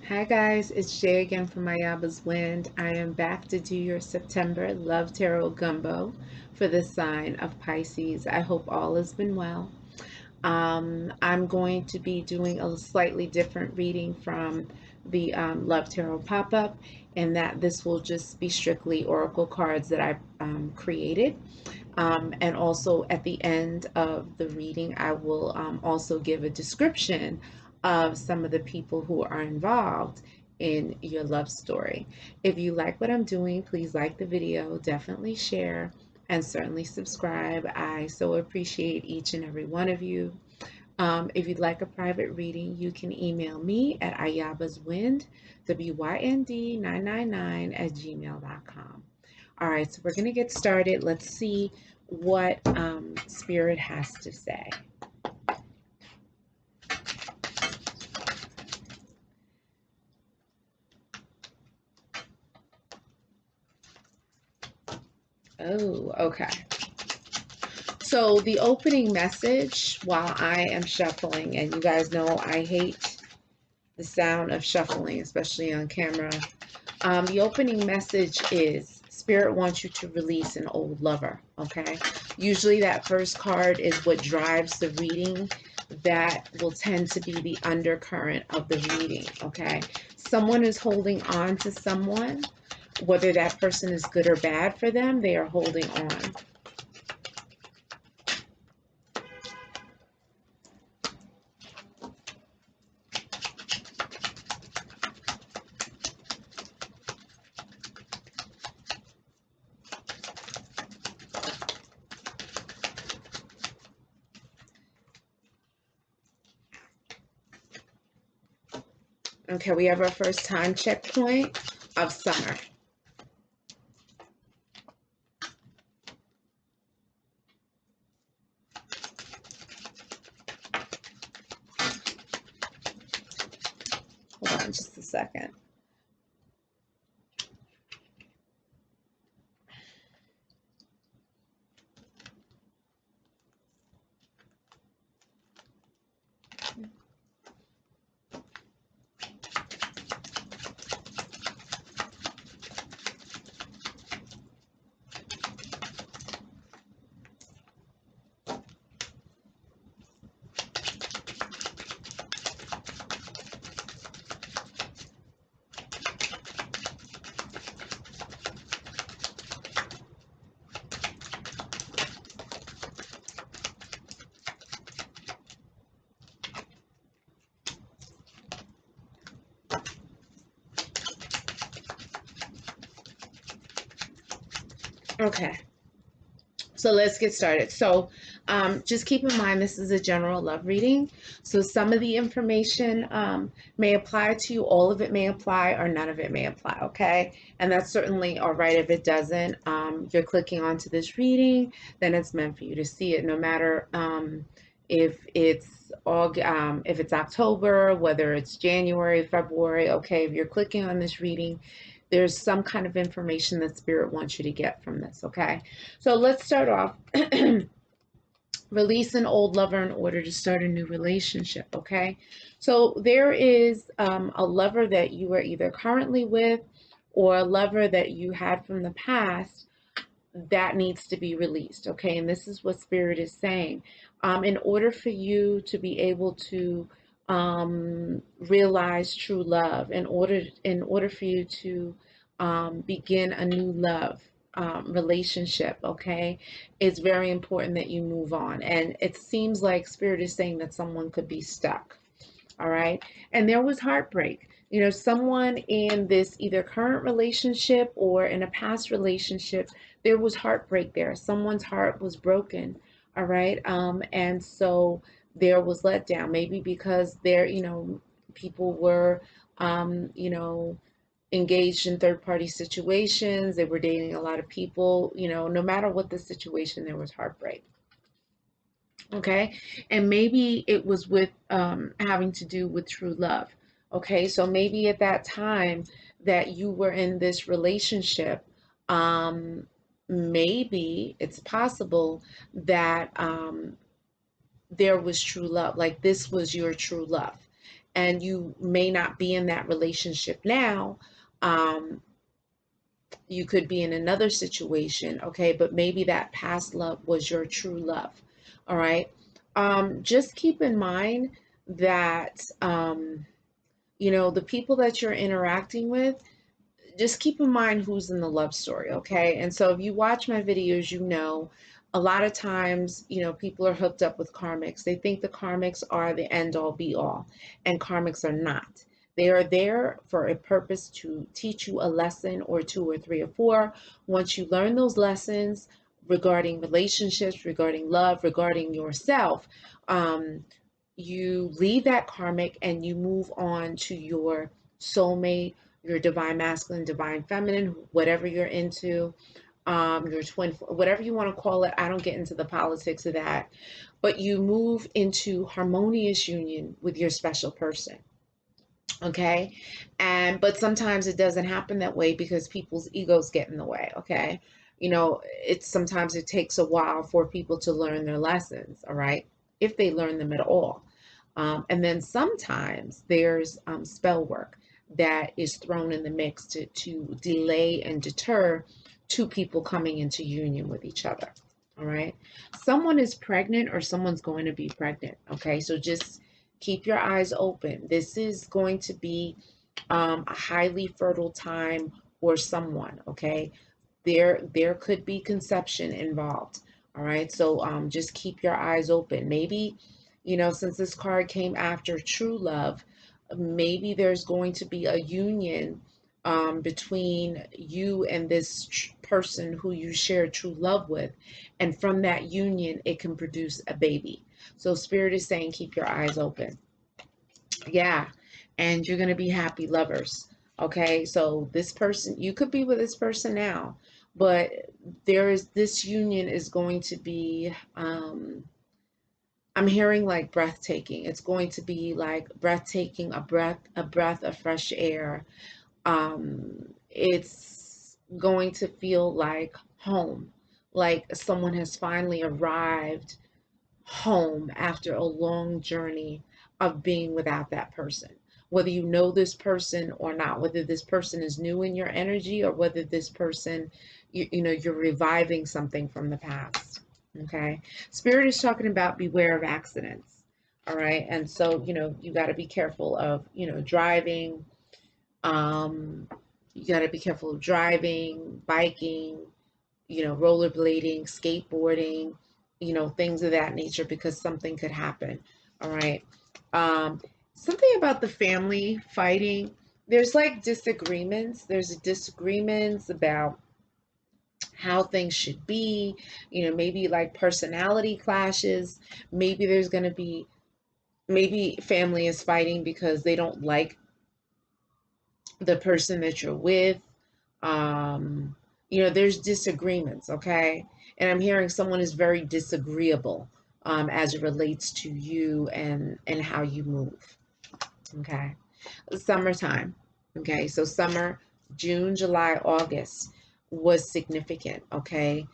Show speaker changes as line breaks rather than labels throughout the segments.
Hi guys, it's Jay again from Ayaba's Wind. I am back to do your September Love Tarot Gumbo for the sign of Pisces. I hope all has been well. I'm going to be doing a slightly different reading from the Love Tarot pop-up, and that this will just be strictly oracle cards that I created. And also at the end of the reading, I will also give a description of some of the people who are involved in your love story. If you like what I'm doing, please like the video, definitely share, and certainly subscribe. I so appreciate each and every one of you. If you'd like a private reading, you can email me at ayabaswind, WYND999 @gmail.com. All right, so we're going to get started. Let's see what Spirit has to say. Oh, okay. So the opening message while I am shuffling, and you guys know I hate the sound of shuffling, especially on camera. The opening message is Spirit wants you to release an old lover, okay? Usually that first card is what drives the reading. That will tend to be the undercurrent of the reading, okay? Someone is holding on to someone. Whether that person is good or bad for them, they are holding on. Okay, we have our first time checkpoint of summer. Hold on just a second. Okay, so let's get started. So just keep in mind this is a general love reading. So some of the information may apply to you, all of it may apply, or none of it may apply, okay? And that's certainly all right if it doesn't. You're clicking onto this reading, then it's meant for you to see it, no matter if it's October, whether it's January, February, okay? If you're clicking on this reading, there's some kind of information that Spirit wants you to get from this, okay? So let's start off. Release an old lover in order to start a new relationship, okay? So there is a lover that you are either currently with or a lover that you had from the past that needs to be released, okay? And this is what Spirit is saying. In order for you to be able to realize true love, in order for you to begin a new love relationship, okay, it's very important that you move on. And it seems like Spirit is saying that someone could be stuck, all right? And there was heartbreak. You know, someone in this either current relationship or in a past relationship, there was heartbreak there. Someone's heart was broken, all right? And so there was letdown, maybe because there, people were, engaged in third-party situations. They were dating a lot of people. No matter what the situation, there was heartbreak. Okay, and maybe it was with having to do with true love. Okay, so maybe at that time that you were in this relationship, maybe it's possible that there was true love, like this was your true love. and you may not be in that relationship now. Um, you could be in another situation, okay, but maybe that past love was your true love. All right. Just keep in mind that, the people that you're interacting with, just keep in mind who's in the love story, okay? And so if you watch my videos, a lot of times, people are hooked up with karmics. They think the karmics are the end all be all, and karmics are not. They are there for a purpose to teach you a lesson or two or three or four. Once you learn those lessons regarding relationships, regarding love, regarding yourself, you leave that karmic and you move on to your soulmate, your divine masculine, divine feminine, whatever you're into, your twin, whatever you want to call it. I don't get into the politics of that, but you move into harmonious union with your special person. Okay. But sometimes it doesn't happen that way because people's egos get in the way. Okay. Sometimes it takes a while for people to learn their lessons. All right. If they learn them at all. And then sometimes there's spell work that is thrown in the mix to delay and deter two people coming into union with each other. All right. Someone is pregnant or someone's going to be pregnant. Okay. So just keep your eyes open. This is going to be a highly fertile time for someone. Okay. There could be conception involved. All right. So just keep your eyes open. Maybe, since this card came after true love, maybe there's going to be a union between you and this person who you share true love with. And from that union, it can produce a baby. So Spirit is saying, keep your eyes open. Yeah. And you're going to be happy lovers. Okay. So this person, you could be with this person now, but this union is going to be, I'm hearing like breathtaking. It's going to be like breathtaking, a breath of fresh air. It's going to feel like home, like someone has finally arrived home after a long journey of being without that person. Whether you know this person or not, whether this person is new in your energy or whether this person, you're reviving something from the past. Okay. Spirit is talking about beware of accidents. All right. And so, you got to be careful of, driving. Um, you got to be careful of driving, biking, rollerblading, skateboarding, things of that nature because something could happen. All right. Um, Something about the family fighting. There's like disagreements. There's disagreements about how things should be, maybe like personality clashes. Maybe there's going to be, maybe family is fighting because they don't like the person that you're with. Um, there's disagreements, okay? And I'm hearing someone is very disagreeable as it relates to you and how you move, okay? Summertime, okay? So summer, June, July, August was significant, okay?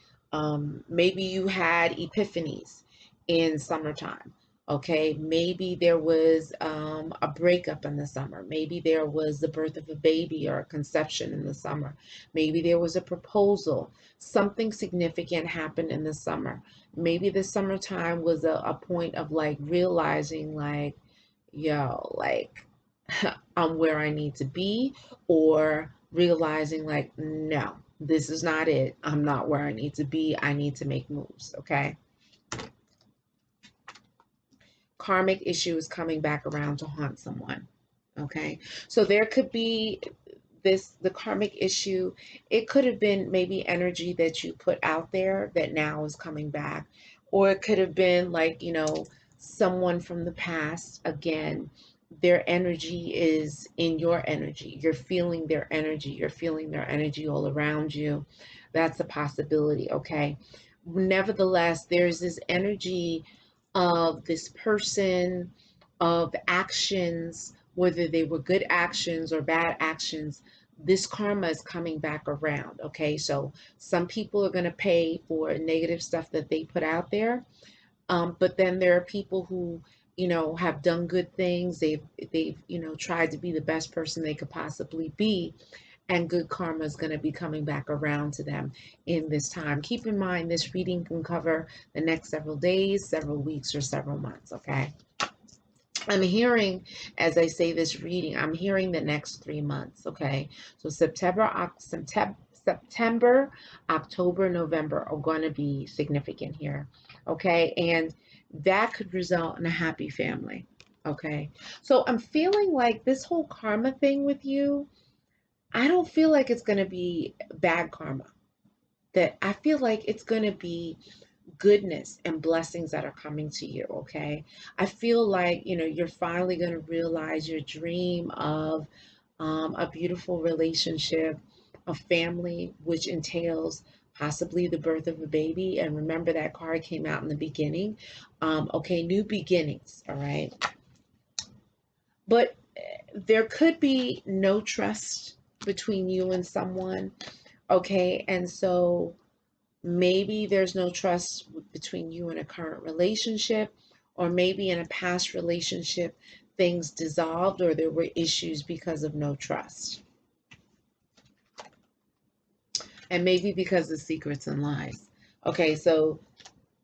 Maybe you had epiphanies in summertime. Okay, maybe there was a breakup in the summer. Maybe there was the birth of a baby or a conception in the summer. Maybe there was a proposal. Something significant happened in the summer. Maybe the summertime was a point of like realizing, like, yo, like, I'm where I need to be, or realizing, like, no, this is not it. I'm not where I need to be. I need to make moves. Okay. Karmic issues coming back around to haunt someone. Okay. So there could be the karmic issue. It could have been maybe energy that you put out there that now is coming back. Or it could have been like, someone from the past again. Their energy is in your energy. You're feeling their energy. You're feeling their energy all around you. That's a possibility. Okay. Nevertheless, there's this energy of this person, of actions, whether they were good actions or bad actions. This karma is coming back around. Okay, so some people are going to pay for negative stuff that they put out there, but then there are people who have done good things. They've tried to be the best person they could possibly be, and good karma is going to be coming back around to them in this time. Keep in mind, this reading can cover the next several days, several weeks, or several months. Okay. I'm hearing, as I say this reading, I'm hearing the next 3 months. Okay. So September, October, November are going to be significant here. Okay. And that could result in a happy family. Okay. So I'm feeling like this whole karma thing with you, I don't feel like it's going to be bad karma. That I feel like it's going to be goodness and blessings that are coming to you. Okay. I feel like, you're finally going to realize your dream of a beautiful relationship, a family, which entails possibly the birth of a baby. And remember, that card came out in the beginning. Okay. New beginnings. All right. But there could be no trust between you and someone. Okay. And so maybe there's no trust between you and a current relationship, or maybe in a past relationship, things dissolved or there were issues because of no trust. And maybe because of secrets and lies. Okay. So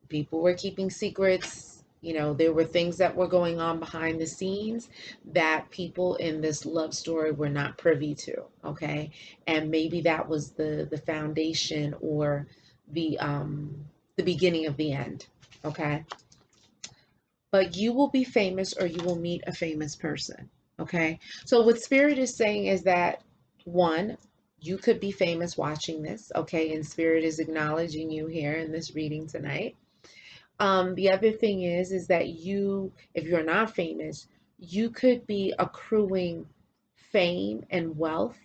people were keeping secrets. There were things that were going on behind the scenes that people in this love story were not privy to. Okay. And maybe that was the foundation, or the beginning of the end. Okay. But you will be famous, or you will meet a famous person. Okay. So what Spirit is saying is that, one, you could be famous watching this. Okay. And Spirit is acknowledging you here in this reading tonight. The other thing is that you, if you're not famous, you could be accruing fame and wealth.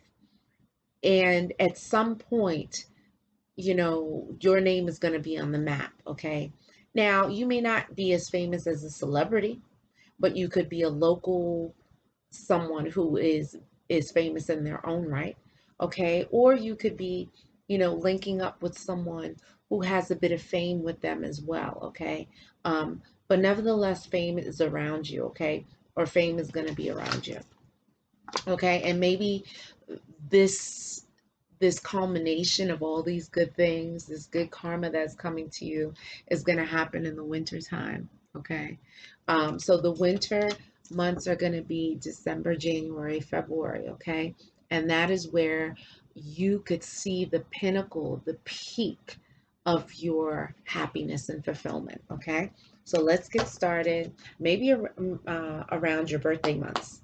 And at some point, your name is going to be on the map. Okay. Now, you may not be as famous as a celebrity, but you could be a local someone who is famous in their own right. Okay. Or you could be, linking up with someone who has a bit of fame with them as well. Okay. But nevertheless, fame is around you. Okay. Or fame is going to be around you. Okay. And maybe this this culmination of all these good things, this good karma that's coming to you, is going to happen in the winter time. Okay. So the winter months are going to be December, January, February. Okay. And that is where you could see the pinnacle, the peak of your happiness and fulfillment. Okay. So let's get started. Maybe around your birthday months.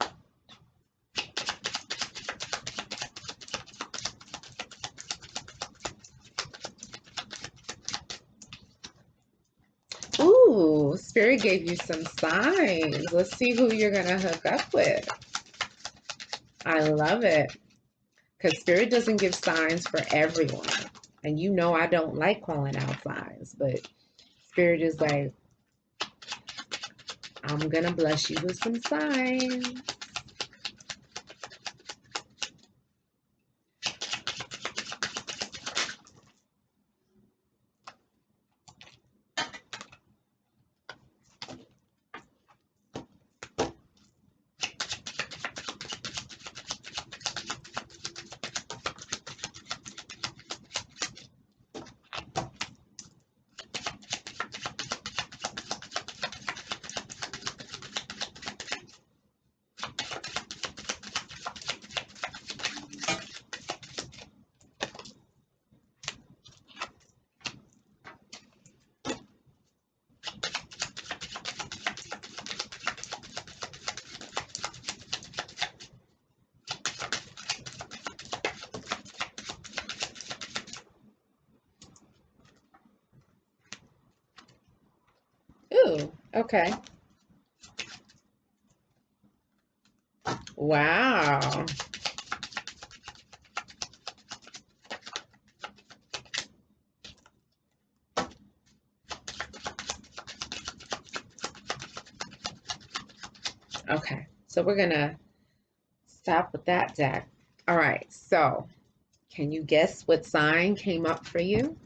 Ooh, Spirit gave you some signs. Let's see who you're going to hook up with. I love it. Because Spirit doesn't give signs for everyone. And I don't like calling out signs, but Spirit is like, I'm going to bless you with some signs. Ooh, okay. Wow. Okay, so we're going to stop with that deck. All right, so can you guess what sign came up for you?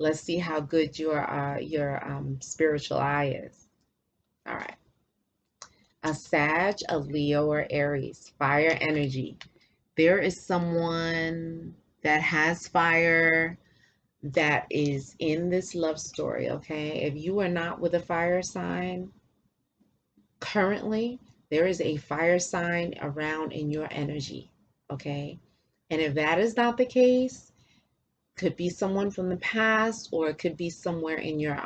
Let's see how good your spiritual eye is. All right. A Sag, a Leo, or Aries, fire energy. There is someone that has fire that is in this love story, okay? If you are not with a fire sign currently, there is a fire sign around in your energy, okay? And if that is not the case, could be someone from the past, or it could be somewhere in your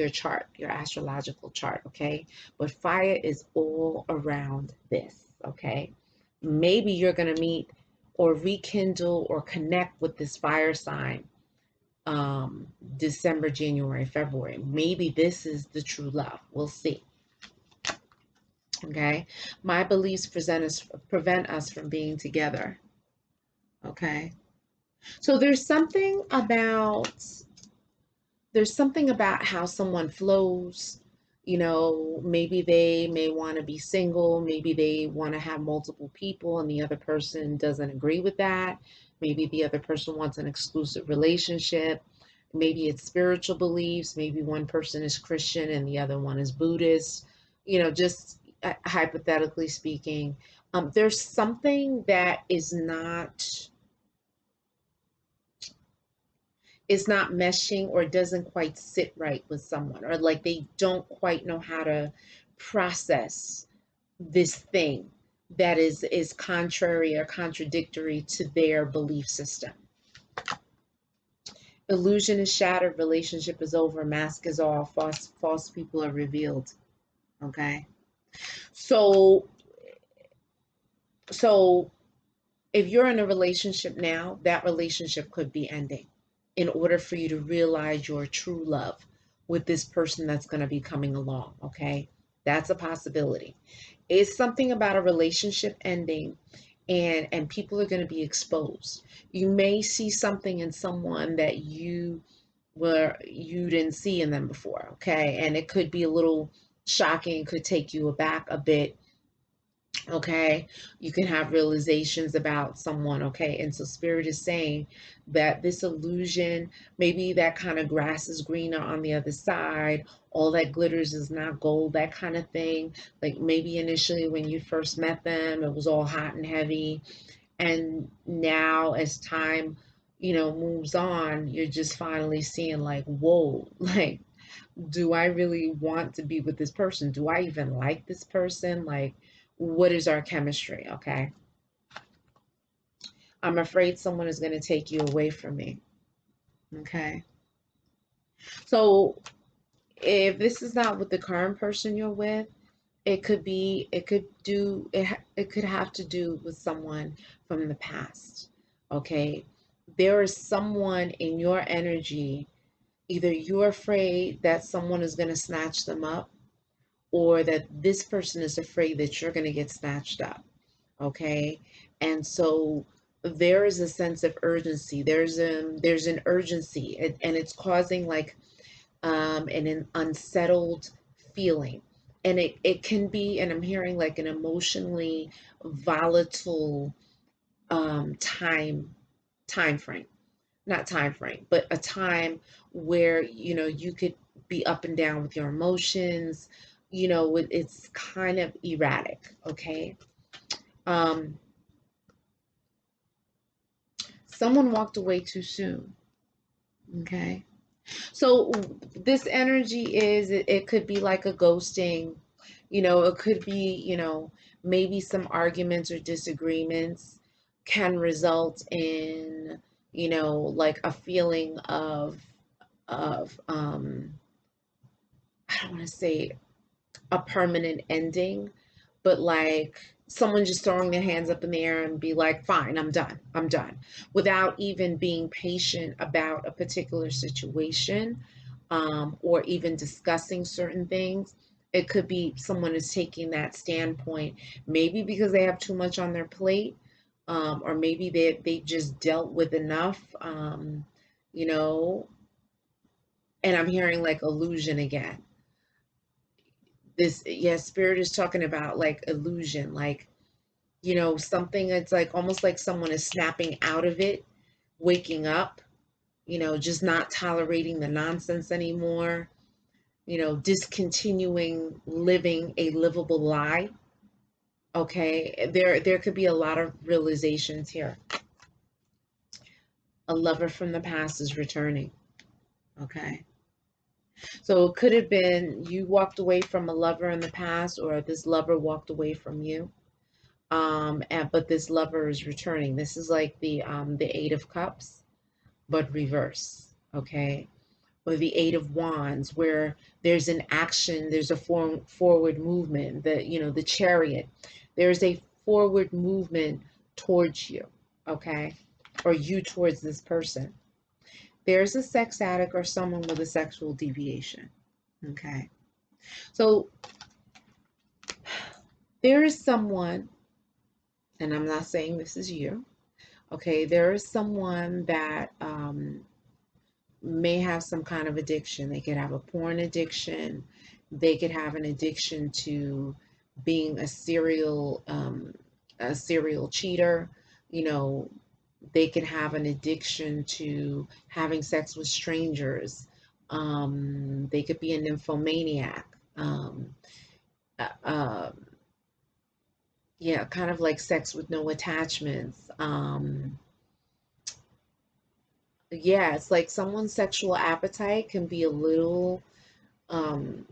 chart, your astrological chart, okay? But fire is all around this, okay? Maybe you're going to meet or rekindle or connect with this fire sign December, January, February. Maybe this is the true love. We'll see. Okay. My beliefs prevent us from being together. Okay. So there's something about how someone flows. You know, maybe they may want to be single, maybe they want to have multiple people, and the other person doesn't agree with that. Maybe the other person wants an exclusive relationship. Maybe it's spiritual beliefs. Maybe one person is Christian and the other one is Buddhist. You know, just hypothetically speaking, there's something that is not meshing or doesn't quite sit right with someone, or like they don't quite know how to process this thing that is contrary or contradictory to their belief system. Illusion is shattered, relationship is over, mask is off, false people are revealed. Okay. So so if you're in a relationship now, that relationship could be ending in order for you to realize your true love with this person that's going to be coming along. Okay. That's a possibility. It's something about a relationship ending, and people are going to be exposed. You may see something in someone that you didn't see in them before. Okay. And it could be a little shocking, could take you aback a bit. Okay, you can have realizations about someone. Okay, and so spirit is saying that this illusion, maybe that kind of grass is greener on the other side, all that glitters is not gold, that kind of thing. Like maybe initially when you first met them it was all hot and heavy, and now as time moves on, you're just finally seeing like, whoa, like, do I really want to be with this person? Do I even like this person? Like, what is our chemistry? Okay. I'm afraid someone is going to take you away from me. Okay. So if this is not with the current person you're with, it could have to do with someone from the past. Okay. There is someone in your energy, either you're afraid that someone is going to snatch them up, or that this person is afraid that you're going to get snatched up. Okay. And so there is a sense of urgency. There's an urgency, and it's causing like an unsettled feeling. And it can be, and I'm hearing like an emotionally volatile time frame. Not time frame, but a time where you could be up and down with your emotions. It's kind of erratic. Okay. um Someone walked away too soon. Okay. So this energy it could be like a ghosting. It could be, maybe some arguments or disagreements can result in, like a feeling of I don't want to say a permanent ending, but like someone just throwing their hands up in the air and be like, fine, I'm done, without even being patient about a particular situation, or even discussing certain things. It could be someone is taking that standpoint, maybe because they have too much on their plate, or maybe they just dealt with enough, you know, and I'm hearing like illusion again. This, yeah, spirit is talking about like illusion, like, something that's like almost like someone is snapping out of it, waking up, just not tolerating the nonsense anymore. discontinuing living a livable lie. Okay, there could be a lot of realizations here. A lover from the past is returning. Okay. So it could have been you walked away from a lover in the past, or this lover walked away from you. But this lover is returning. This is like the Eight of Cups, but reverse. Okay. Or the Eight of Wands, where there's an action, there's a forward movement. The Chariot. There's a forward movement towards you. Okay. Or you towards this person. There's a sex addict or someone with a sexual deviation. Okay. So there is someone, and I'm not saying this is you. Okay. There is someone that may have some kind of addiction. They could have a porn addiction. They could have an addiction to being a serial cheater. They can have an addiction to having sex with strangers. They could be a nymphomaniac. Uh, uh, yeah, kind of like sex with no attachments. Yeah, it's like someone's sexual appetite can be a little um,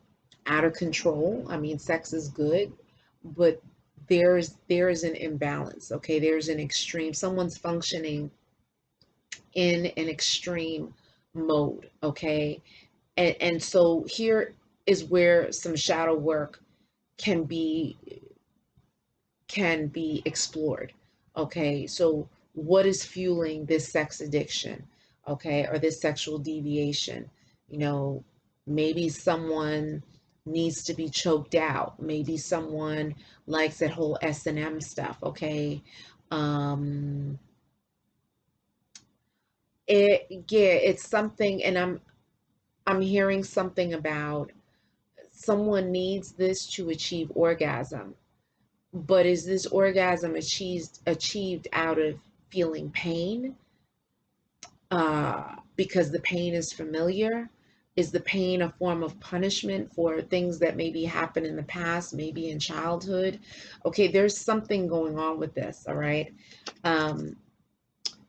out of control. I mean, sex is good, but there is an imbalance. Okay, there's an extreme. Someone's functioning in an extreme mode. Okay, and so here is where some shadow work can be explored. Okay, so what is fueling this sex addiction? Okay, or this sexual deviation? You know, maybe someone needs to be choked out. Maybe someone likes that whole S&M stuff. Okay, um, it's something, and I'm hearing something about someone needs this to achieve orgasm. But is this orgasm achieved out of feeling pain? Because the pain is familiar? Is the pain a form of punishment for things that maybe happened in the past, maybe in childhood? Okay, there's something going on with this, all right? Um,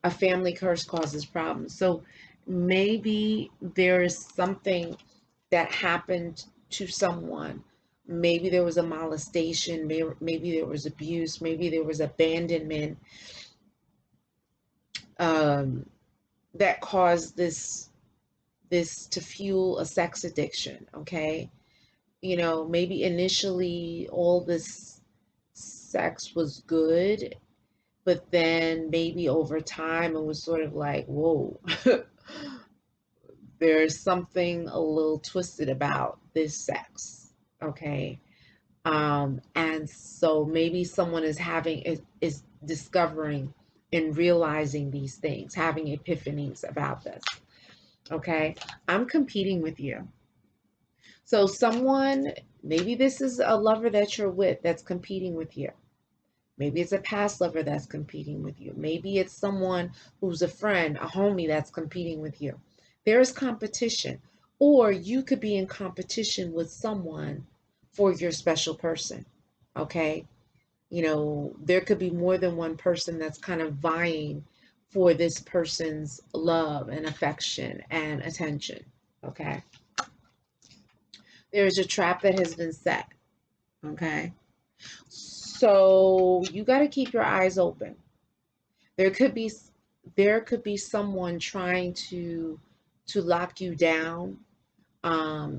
a family curse causes problems. So maybe there is something that happened to someone. Maybe there was a molestation, maybe there was abuse, maybe there was abandonment, um, that caused this to fuel a sex addiction. Okay, maybe initially all this sex was good, but then maybe over time it was sort of like, whoa, there's something a little twisted about this sex. Okay. And so maybe someone is discovering and realizing these things, having epiphanies about this. Okay. I'm competing with you. So someone, maybe this is a lover that you're with that's competing with you. Maybe it's a past lover that's competing with you. Maybe it's someone who's a friend, a homie that's competing with you. There is competition. Or you could be in competition with someone for your special person. Okay. There could be more than one person that's kind of vying for this person's love and affection and attention. Okay. There's a trap that has been set. Okay. So you got to keep your eyes open. There could be someone trying to lock you down,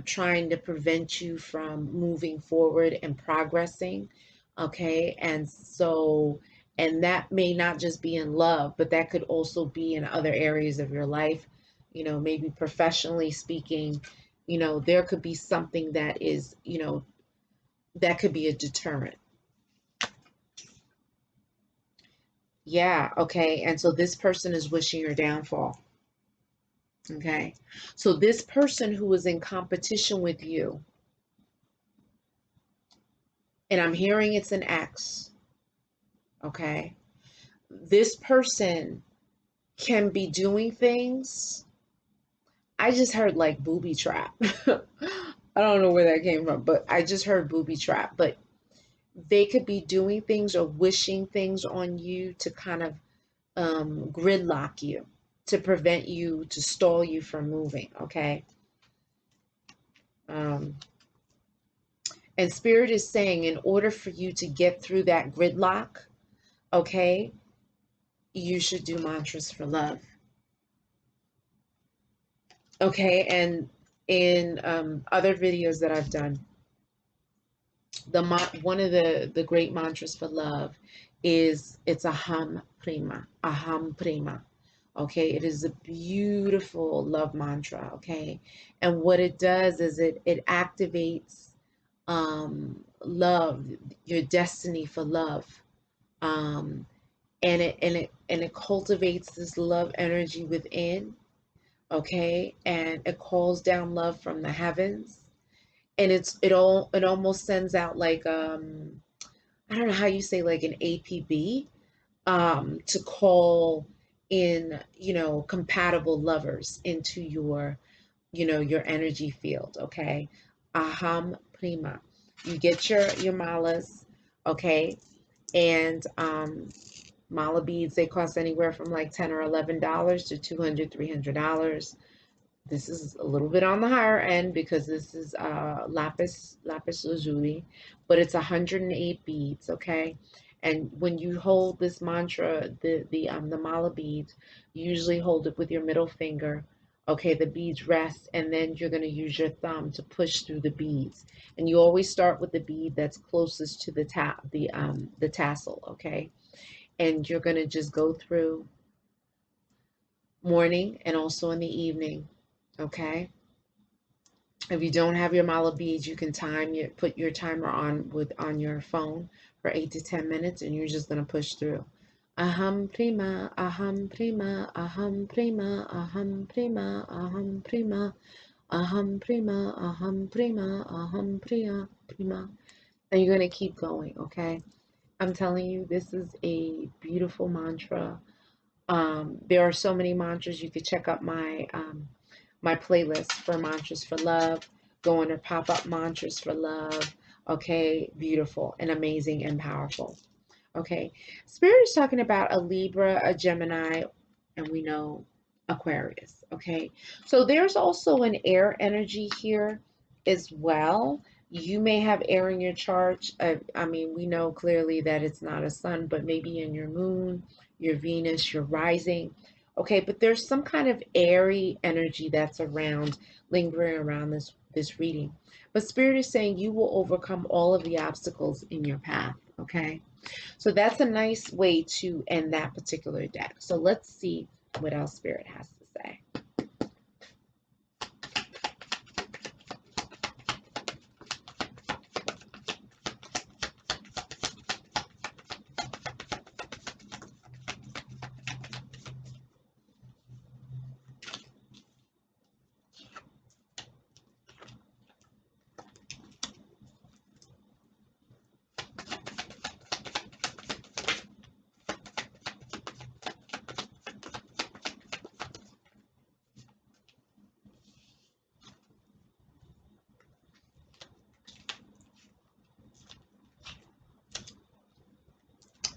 trying to prevent you from moving forward and progressing. Okay, and that may not just be in love, but that could also be in other areas of your life. Maybe professionally speaking. There could be something that is, that could be a deterrent. Yeah, okay. And so this person is wishing your downfall. Okay. So this person who is in competition with you, and I'm hearing it's an ex, okay? This person can be doing things. I just heard like booby trap. I don't know where that came from, but I just heard booby trap. But they could be doing things or wishing things on you to kind of gridlock you, to prevent you, to stall you from moving, okay? Um, and Spirit is saying in order for you to get through that gridlock, okay, you should do mantras for love. Okay, and in other videos that I've done, one of the great mantras for love is it's aham prima, aham prima. Okay, it is a beautiful love mantra. Okay, and what it does is it activates love, your destiny for love, um, and it cultivates this love energy within. Okay, and it calls down love from the heavens, and it almost sends out like I don't know how you say, like an APB, to call in, compatible lovers into your energy field. Okay, aham prima. You get your malas, okay, and mala beads, they cost anywhere from like $10 or $11 to $200, $300. This is a little bit on the higher end because this is lapis lazuli, but it's 108 beads, okay? And when you hold this mantra, the mala beads, you usually hold it with your middle finger. Okay, the beads rest, and then you're going to use your thumb to push through the beads. And you always start with the bead that's closest to the tassel, okay? And you're going to just go through morning and also in the evening, okay? If you don't have your mala beads, you can put your timer on your phone for 8 to 10 minutes, and you're just gonna push through. Aham prima, aham prima, aham prima, aham prima, aham prima, aham prima, aham prima, aham prima, prima. And you're gonna keep going, okay? I'm telling you, this is a beautiful mantra. There are so many mantras. You could check out my playlist for mantras for love. Go under pop up mantras for love. Okay, beautiful and amazing and powerful. Okay, Spirit is talking about a Libra, a Gemini, and we know Aquarius. Okay, so there's also an air energy here as well. You may have air in your chart. I mean, we know clearly that it's not a sun, but maybe in your moon, your Venus, your rising. Okay, but there's some kind of airy energy that's around, lingering around this reading. But Spirit is saying you will overcome all of the obstacles in your path. Okay. So that's a nice way to end that particular deck. So let's see what else Spirit has to say.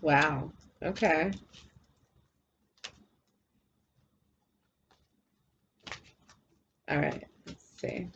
Wow. Okay. All right. Let's see.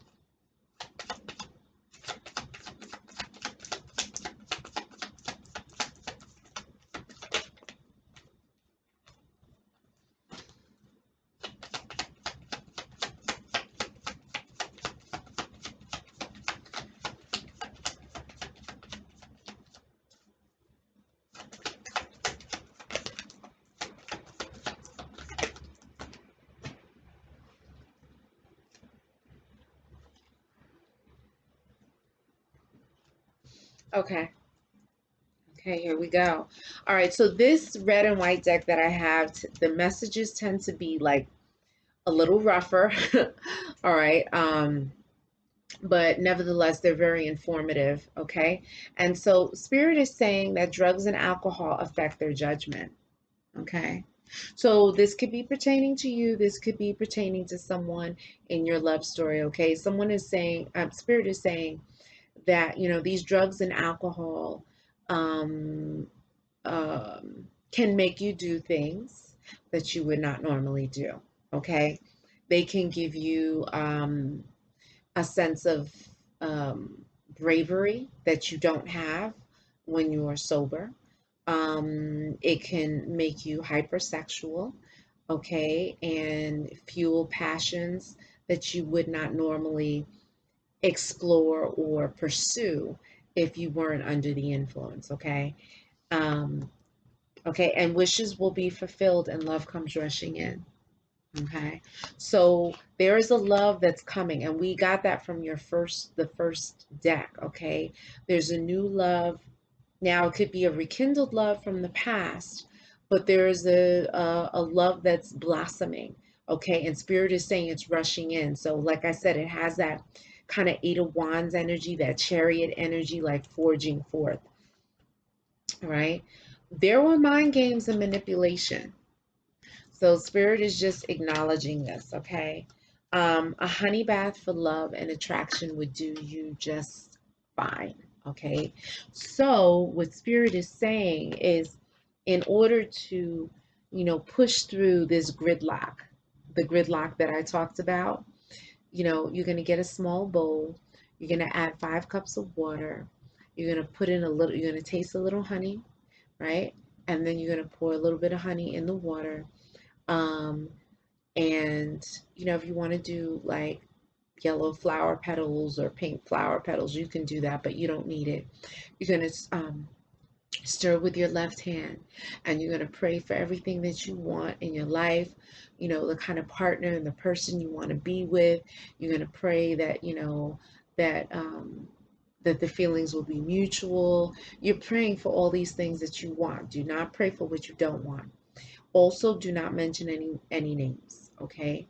Okay. Okay, here we go. All right, so this red and white deck that I have, the messages tend to be like a little rougher. All right. But nevertheless, they're very informative. Okay. And so Spirit is saying that drugs and alcohol affect their judgment. Okay. So this could be pertaining to you. This could be pertaining to someone in your love story. Okay. Someone is saying, Spirit is saying that, these drugs and alcohol um, can make you do things that you would not normally do. Okay. They can give you a sense of um, bravery that you don't have when you are sober. It can make you hypersexual, okay, and fuel passions that you would not normally explore or pursue if you weren't under the influence, okay? Um, okay, and wishes will be fulfilled and love comes rushing in. Okay. So there is a love that's coming, and we got that from the first deck. Okay. There's a new love. Now it could be a rekindled love from the past, but there is a love that's blossoming. Okay. And Spirit is saying it's rushing in. So, like I said, it has that kind of Eight of Wands energy, that chariot energy, like forging forth. All right. There were mind games and manipulation. So Spirit is just acknowledging this, okay? A honey bath for love and attraction would do you just fine, okay? So what Spirit is saying is, in order to, push through this gridlock, the gridlock that I talked about, you're going to get a small bowl. You're going to add 5 cups of water. You're going to put in a little, you're going to taste a little honey, right? And then you're going to pour a little bit of honey in the water. Um, and if you want to do like yellow flower petals or pink flower petals, you can do that, but you don't need it. You're going to stir with your left hand, and you're going to pray for everything that you want in your life, the kind of partner and the person you want to be with. You're going to pray that, that that the feelings will be mutual. You're praying for all these things that you want. Do not pray for what you don't want. Also, do not mention any names, okay?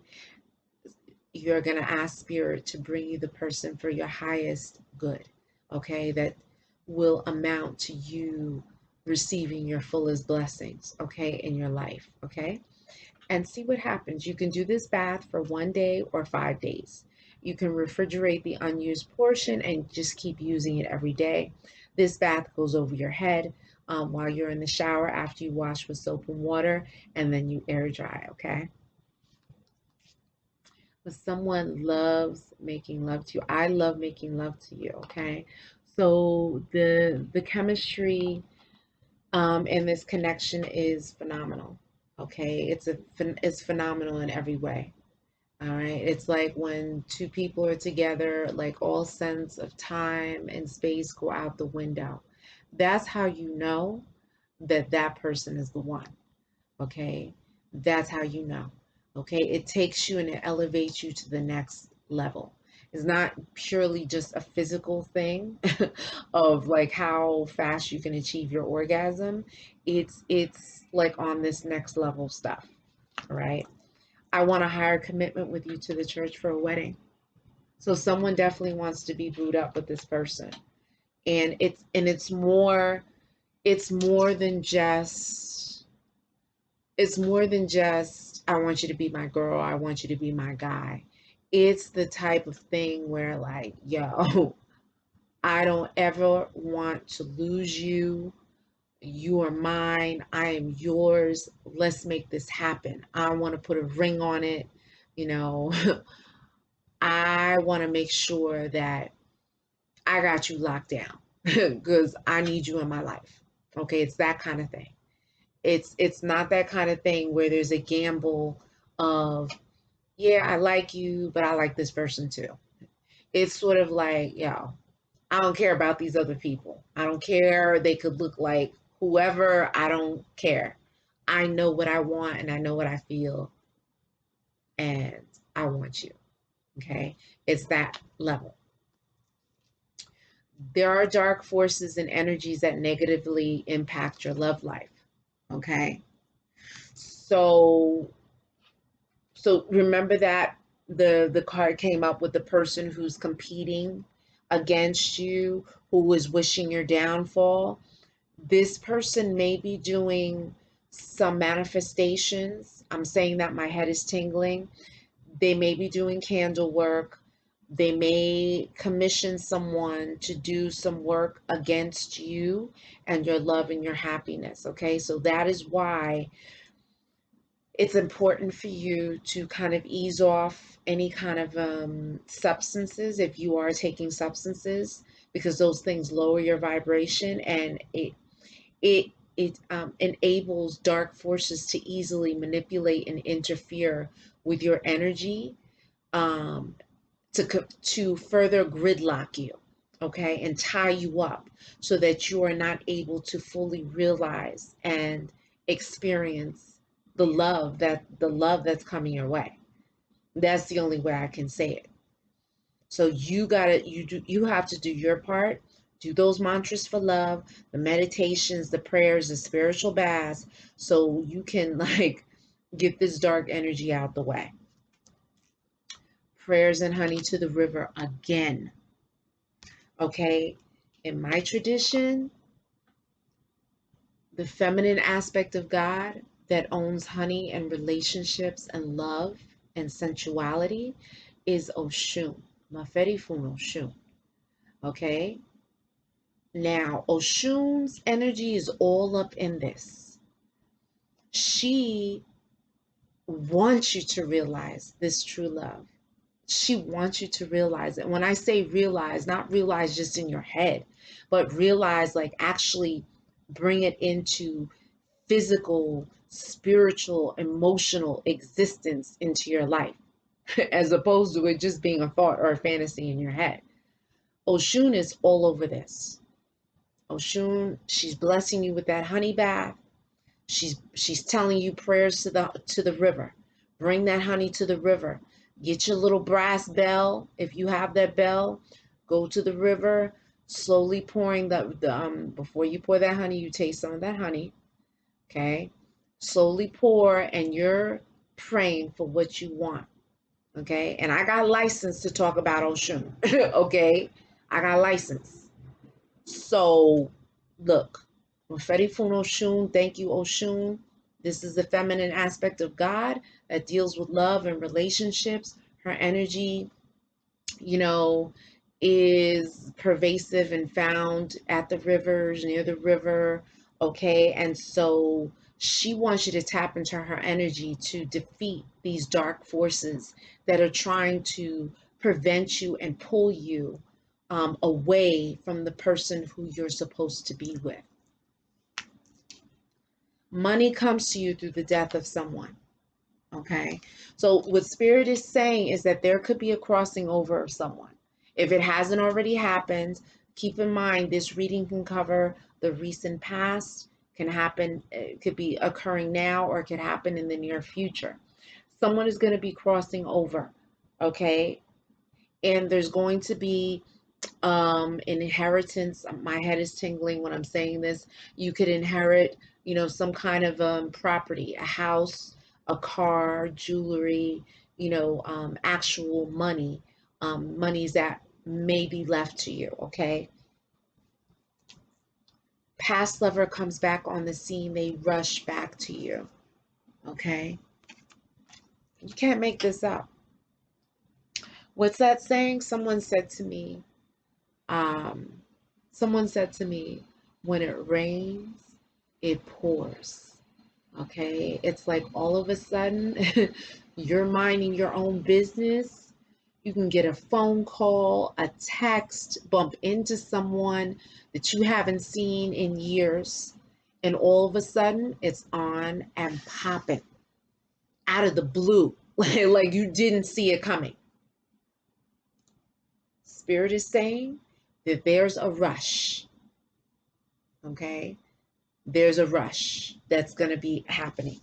You're going to ask Spirit to bring you the person for your highest good, okay? That will amount to you receiving your fullest blessings, okay, in your life, okay? And see what happens. You can do this bath for 1 day or 5 days. You can refrigerate the unused portion and just keep using it every day. This bath goes over your head while you're in the shower after you wash with soap and water, and then you air dry, okay? But someone loves making love to you. I love making love to you, okay? So the chemistry and this connection is phenomenal, okay? It's phenomenal in every way. All right. It's like when two people are together, like all sense of time and space go out the window. That's how you know that that person is the one. Okay. That's how you know. Okay. It takes you and it elevates you to the next level. It's not purely just a physical thing of like how fast you can achieve your orgasm. It's like on this next level stuff. All right. I want a higher commitment with you to the church for a wedding. So someone definitely wants to be booed up with this person. And it's more than just I want you to be my girl, I want you to be my guy. It's the type of thing where like, yo, I don't ever want to lose you. You are mine. I am yours. Let's make this happen. I want to put a ring on it. You know, I want to make sure that I got you locked down because I need you in my life. Okay, it's that kind of thing. It's not that kind of thing where there's a gamble of, yeah, I like you, but I like this person too. It's sort of like, yo, I don't care about these other people. I don't care. They could look like whoever. I don't care. I know what I want and I know what I feel, and I want you. Okay, it's that level. There are dark forces and energies that negatively impact your love life. Okay. So remember that the card came up with the person who's competing against you, who is wishing your downfall. This person may be doing some manifestations. I'm saying that my head is tingling. They may be doing candle work. They may commission someone to do some work against you and your love and your happiness. Okay, so that is why it's important for you to kind of ease off any kind of substances if you are taking substances, because those things lower your vibration, and it enables dark forces to easily manipulate and interfere with your energy, um, to further gridlock you, okay, and tie you up so that you are not able to fully realize and experience the love that's coming your way. That's the only way I can say it. So you have to do your part. Do those mantras for love, the meditations, the prayers, the spiritual baths, so you can like get this dark energy out the way. Prayers and honey to the river again. Okay? In my tradition, the feminine aspect of God that owns honey and relationships and love and sensuality is Oshun. Maferi fun Oshun. Okay? Now, Oshun's energy is all up in this. She wants you to realize this true love. She wants you to realize it. When I say realize, not realize just in your head, but realize, like, actually bring it into physical, spiritual, emotional existence into your life, as opposed to it just being a thought or a fantasy in your head. Oshun is all over this. Oshun, she's blessing you with that honey bath. She's telling you prayers to the river. Bring that honey to the river. Get your little brass bell. If you have that bell, go to the river, slowly pouring before you pour that honey, you taste some of that honey. Okay? Slowly pour, and you're praying for what you want. Okay? And I got license to talk about Oshun. Okay? I got license. So, look, Maferi Fun Oshun, thank you, Oshun. This is the feminine aspect of God that deals with love and relationships. Her energy, is pervasive and found at the rivers, near the river. Okay, and so she wants you to tap into her energy to defeat these dark forces that are trying to prevent you and pull you away from the person who you're supposed to be with. Money comes to you through the death of someone. Okay, so what Spirit is saying is that there could be a crossing over of someone. If it hasn't already happened, keep in mind this reading can cover the recent past, can happen, it could be occurring now, or it could happen in the near future. Someone is going to be crossing over, okay? And there's going to be an inheritance. My head is tingling when I'm saying this. You could inherit, some kind of property, a house, a car, jewelry, actual money, monies that may be left to you, okay? Past lover comes back on the scene. They rush back to you, okay? You can't make this up. What's that saying? Someone said to me, when it rains, it pours. Okay, it's like all of a sudden you're minding your own business. You can get a phone call, a text, bump into someone that you haven't seen in years, and all of a sudden it's on and popping out of the blue, like you didn't see it coming. Spirit is saying that there's a rush. Okay, there's a rush that's going to be happening.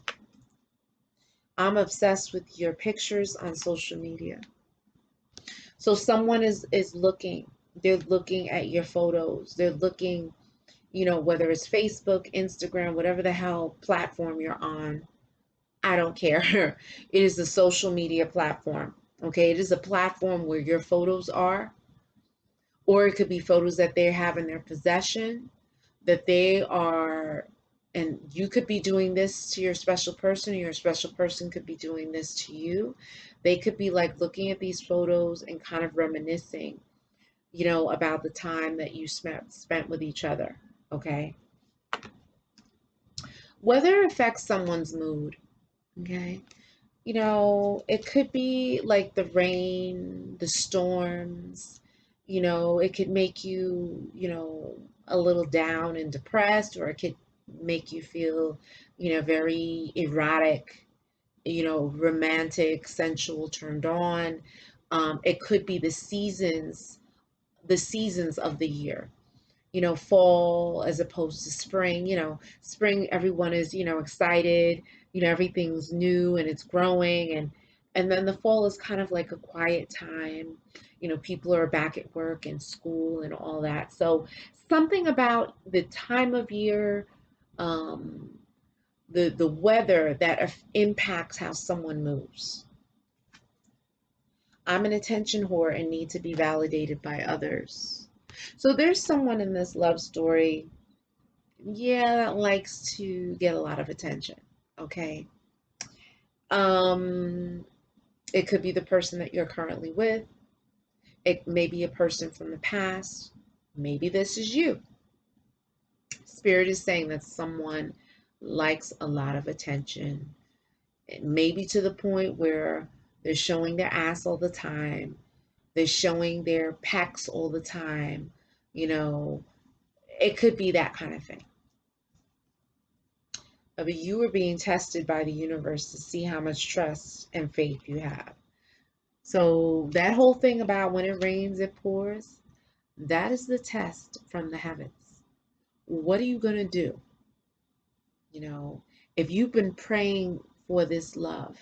I'm obsessed with your pictures on social media. So someone is looking, they're looking at your photos. They're looking, whether it's Facebook, Instagram, whatever the hell platform you're on. I don't care. It is a social media platform. Okay, it is a platform where your photos are, or it could be photos that they have in their possession, that they are And you could be doing this to your special person, or your special person could be doing this to you. They could be like looking at these photos and kind of reminiscing, about the time that you spent with each other. Okay. Weather affects someone's mood. Okay. It could be like the rain, the storms, it could make you, a little down and depressed, or it could make you feel, very erotic, romantic, sensual, turned on. It could be the seasons of the year, fall as opposed to spring. Spring, everyone is, excited, everything's new and it's growing. And then the fall is kind of like a quiet time. People are back at work and school and all that. So something about the time of year, um, the weather that impacts how someone moves. I'm an attention whore and need to be validated by others. So there's someone in this love story, yeah, that likes to get a lot of attention. Okay. Um, it could be the person that you're currently with. It may be a person from the past. Maybe this is you. Spirit is saying that someone likes a lot of attention. Maybe to the point where they're showing their ass all the time. They're showing their pecs all the time. You know, it could be that kind of thing. But you are being tested by the universe to see how much trust and faith you have. So that whole thing about when it rains, it pours, that is the test from the heavens. What are you going to do? If you've been praying for this love,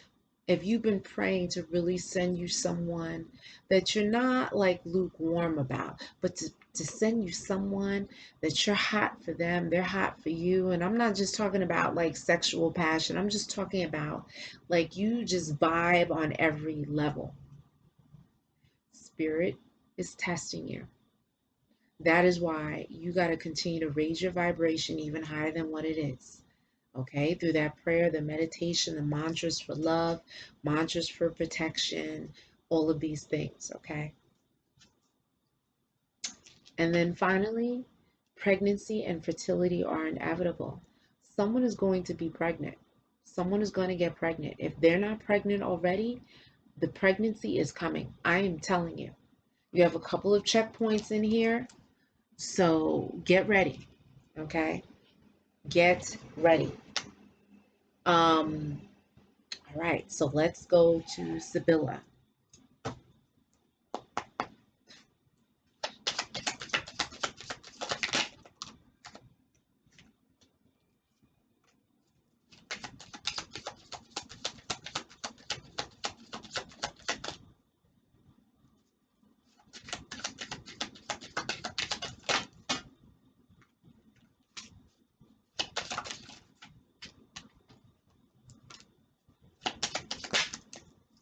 if you've been praying to really send you someone that you're not like lukewarm about, but to send you someone that you're hot for them, they're hot for you. And I'm not just talking about like sexual passion, I'm just talking about like you just vibe on every level. Spirit is testing you. That is why you got to continue to raise your vibration even higher than what it is. Okay, through that prayer, the meditation, the mantras for love, mantras for protection, all of these things. Okay. And then finally, pregnancy and fertility are inevitable. Someone is going to be pregnant. Someone is going to get pregnant. If they're not pregnant already, the pregnancy is coming. I am telling you. You have a couple of checkpoints in here. So get ready. Okay. Get ready. All right, so let's go to Sibylla.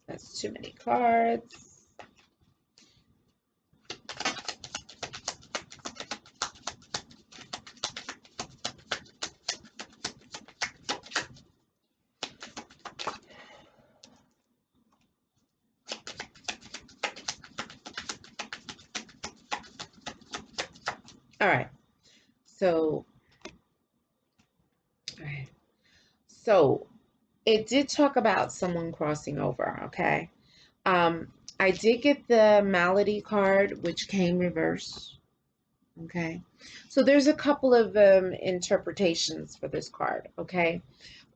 That's too many cards. All right. So, all right. So it did talk about someone crossing over, okay? Um, I did get the malady card, which came reverse. Okay. So there's a couple of interpretations for this card, okay?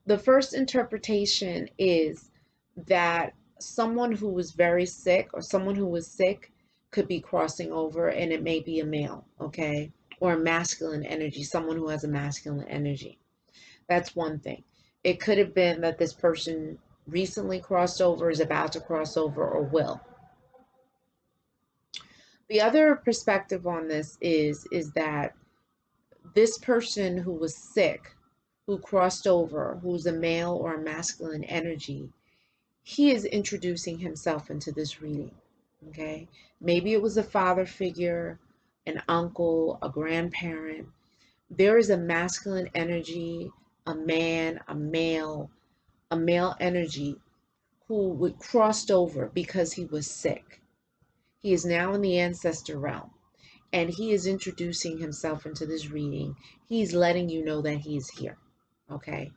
The first interpretation is that someone who was very sick or someone who was sick could be crossing over, and it may be a male, okay? Or a masculine energy, someone who has a masculine energy. That's one thing. It could have been that this person recently crossed over, is about to cross over, or will. The other perspective on this is that this person who was sick, who crossed over, who's a male or a masculine energy, he is introducing himself into this reading. Okay. Maybe it was a father figure, an uncle, a grandparent. There is a masculine energy, a man, a male energy who would crossed over because he was sick. He is now in the ancestor realm, and he is introducing himself into this reading. He's letting you know that he's here. Okay.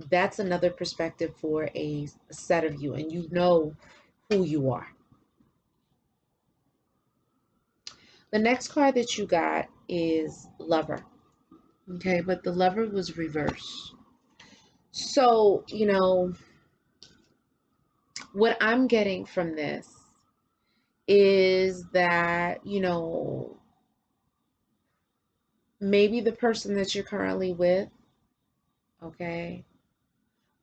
That's another perspective for a set of you, and you know who you are. The next card that you got is Lover. Okay, but the Lover was reversed. So, what I'm getting from this is that, maybe the person that you're currently with, okay,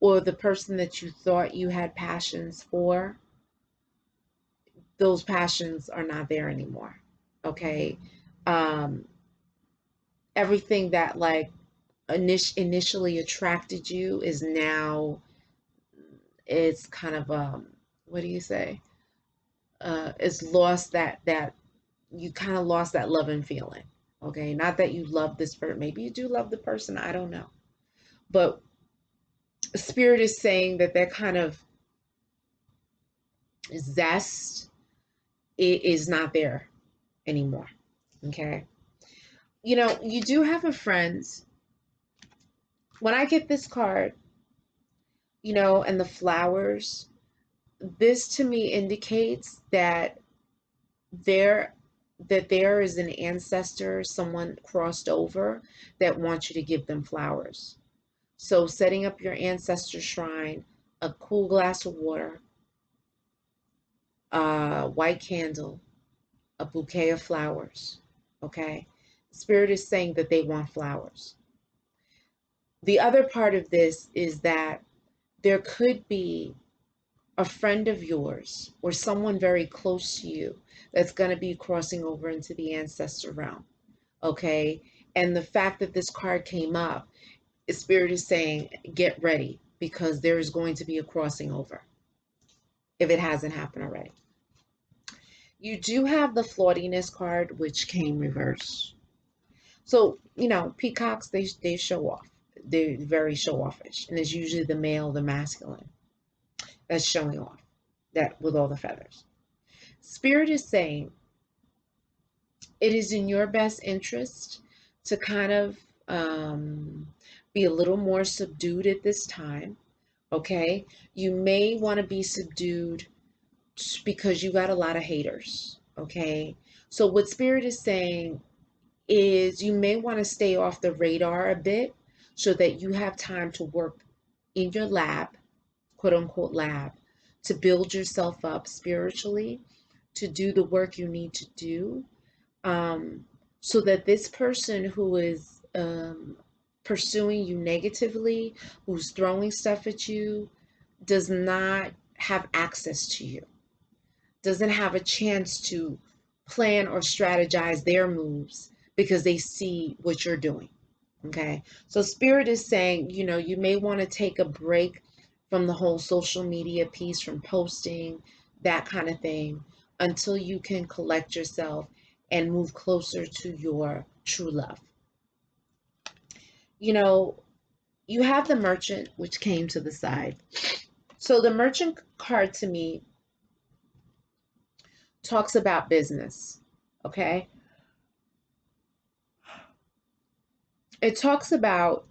or the person that you thought you had passions for, those passions are not there anymore. Okay. Um, Everything that like initially attracted you is now, it's kind of what do you say? It's lost that you kind of lost that love and feeling. Okay, not that you love this person. Maybe you do love the person. I don't know, but Spirit is saying that that kind of zest is not there anymore. Okay, you do have a friend. When I get this card, and the flowers, this to me indicates there that there is an ancestor, someone crossed over, that wants you to give them flowers. So setting up your ancestor shrine, a cool glass of water, a white candle, a bouquet of flowers. Okay? Spirit is saying that they want flowers. The other part of this is that there could be a friend of yours or someone very close to you that's going to be crossing over into the ancestor realm. Okay. And the fact that this card came up, Spirit is saying, get ready because there is going to be a crossing over if it hasn't happened already. You do have the Floydiness card, which came reversed. So, peacocks, they show off. They're very show offish. And it's usually the male, the masculine, that's showing off, that with all the feathers. Spirit is saying it is in your best interest to kind of be a little more subdued at this time. Okay. You may want to be subdued because you got a lot of haters. Okay. So, what Spirit is saying is you may want to stay off the radar a bit so that you have time to work in your lab, quote unquote lab, to build yourself up spiritually, to do the work you need to do, so that this person who is pursuing you negatively, who's throwing stuff at you, does not have access to you, doesn't have a chance to plan or strategize their moves because they see what you're doing. Okay. So Spirit is saying, you may want to take a break from the whole social media piece, from posting, that kind of thing, until you can collect yourself and move closer to your true love. You have the Merchant, which came to the side. So the Merchant card to me talks about business. Okay. It talks about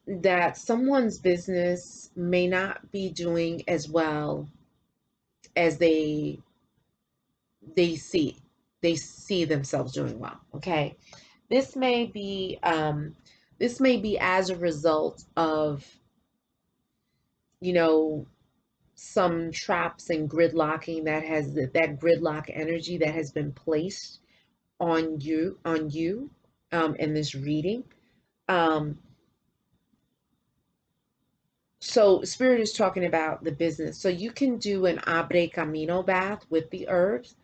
that someone's business may not be doing as well as they see they see themselves doing well. Okay. This may be as a result of some traps and gridlocking that gridlock energy that has been placed on you in this reading. So Spirit is talking about the business. So you can do an abre camino bath with the herbs.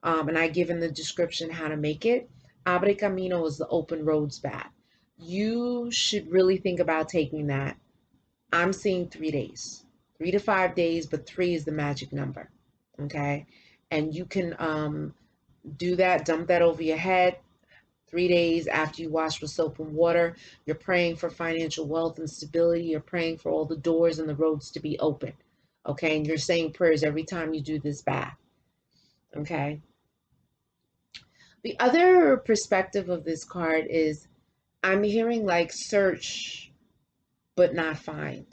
And I give in the description how to make it. Abre camino is the open roads bath. You should really think about taking that. I'm seeing 3 days, 3 to 5 days, but 3 is the magic number. Okay. And you can do that, dump that over your head. 3 days after you wash with soap and water. You're praying for financial wealth and stability. You're praying for all the doors and the roads to be open. Okay. And you're saying prayers every time you do this bath. Okay. The other perspective of this card is I'm hearing like search, but not find.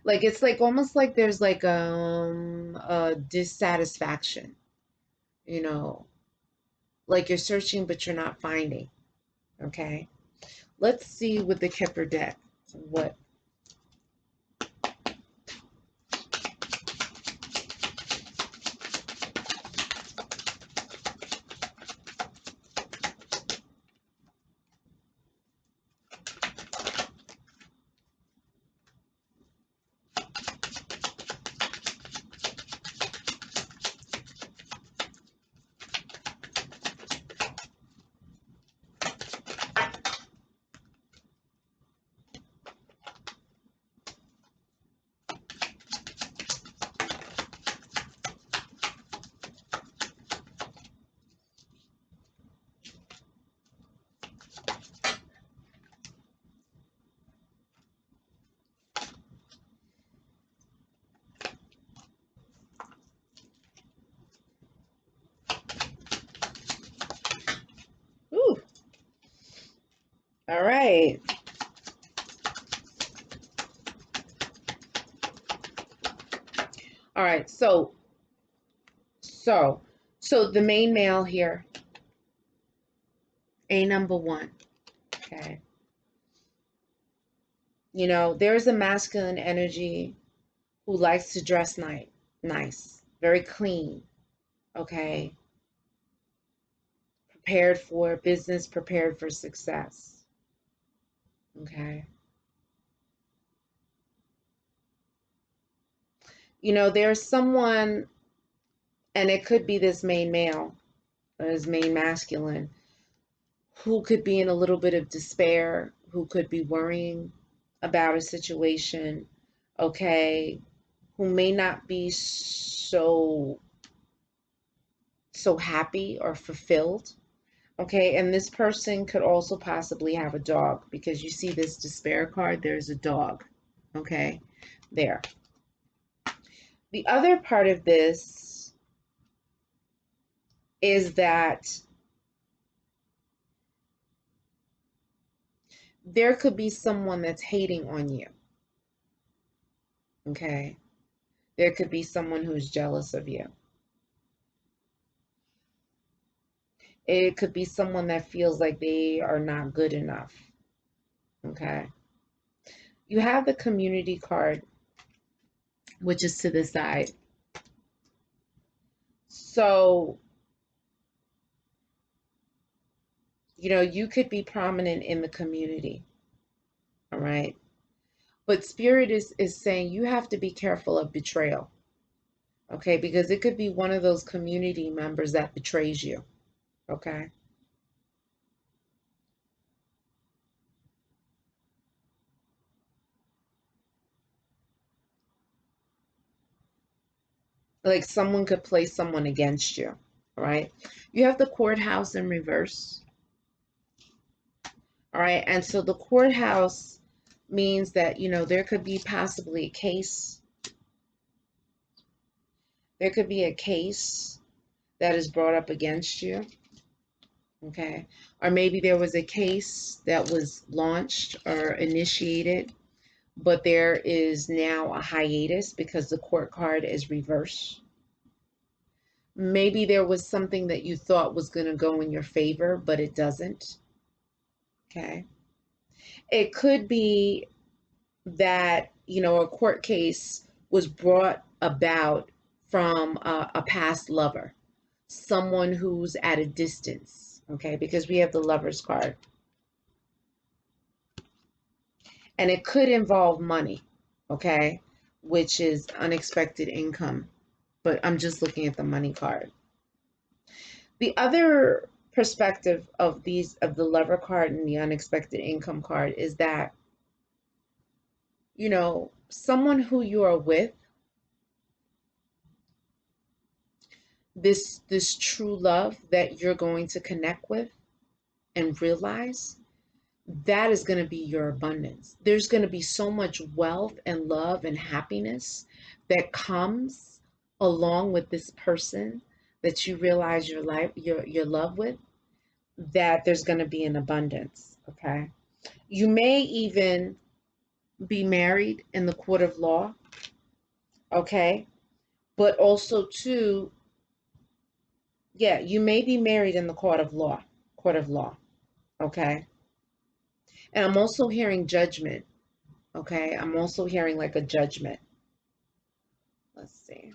Like it's like almost like there's like a dissatisfaction, you know, like you're searching, but you're not finding. Okay. Let's see with the Kipper deck what. Ooh. All right. All right. So the main male here, a number one. Okay. You know, there's a masculine energy who likes to dress nice, very clean. Okay. Prepared for business, prepared for success. Okay. You know, there's someone, and it could be this main male or this main masculine, who could be in a little bit of despair, who could be worrying about a situation, okay, who may not be so happy or fulfilled. Okay, and this person could also possibly have a dog because you see this despair card, there's a dog. Okay, there. The other part of this is that there could be someone that's hating on you. Okay, there could be someone who's jealous of you. It could be someone that feels like they are not good enough. Okay. You have the community card, which is to the side. So, you know, you could be prominent in the community. All right. But Spirit is saying you have to be careful of betrayal. Okay. Because it could be one of those community members that betrays you. Okay. Like someone could play someone against you. All right. You have the courthouse in reverse. All right. And so the courthouse means that, you know, there could be possibly a case. There could be a case that is brought up against you. Okay. Or maybe there was a case that was launched or initiated, but there is now a hiatus because the court card is reversed. Maybe there was something that you thought was going to go in your favor, but it doesn't. Okay. It could be that, you know, a court case was brought about from a past lover, someone who's at a distance, okay, because we have the Lover's card. And it could involve money, okay, which is unexpected income, but I'm just looking at the money card. The other perspective of these, of the Lover card and the unexpected income card, is that, you know, someone who you are with, this true love that you're going to connect with and realize, that is going to be your abundance. There's going to be so much wealth and love and happiness that comes along with this person that you realize your love with, that there's going to be an abundance. Okay. You may even be married in the court of law. Okay. But also too, yeah, you may be married in the court of law. Court of law. Okay. And I'm also hearing judgment. Okay. I'm also hearing like a judgment. Let's see.